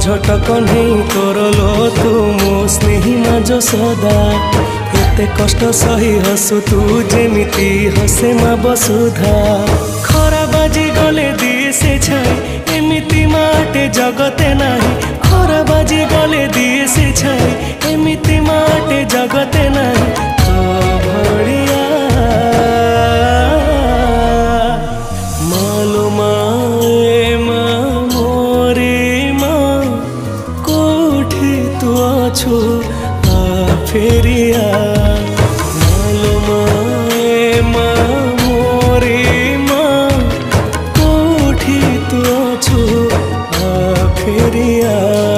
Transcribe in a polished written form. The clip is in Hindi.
झटक नहीं तोर लो तू मो स्नेही मा जसोदा एते कष्ट सही हसु तू जेमिति हसे मा बसुधा खरा बाजी गले दिए से छाई एमिति माटे जगते नाही खरा बाजी गले दिए से छाई एमिति माटे जगते नाही तो भड़िया मालो माए मा मोरे मा कोठी तू अछु आ फेरिया मालो माए मा मोरे मा कोठी तू अछु आ फेरिया।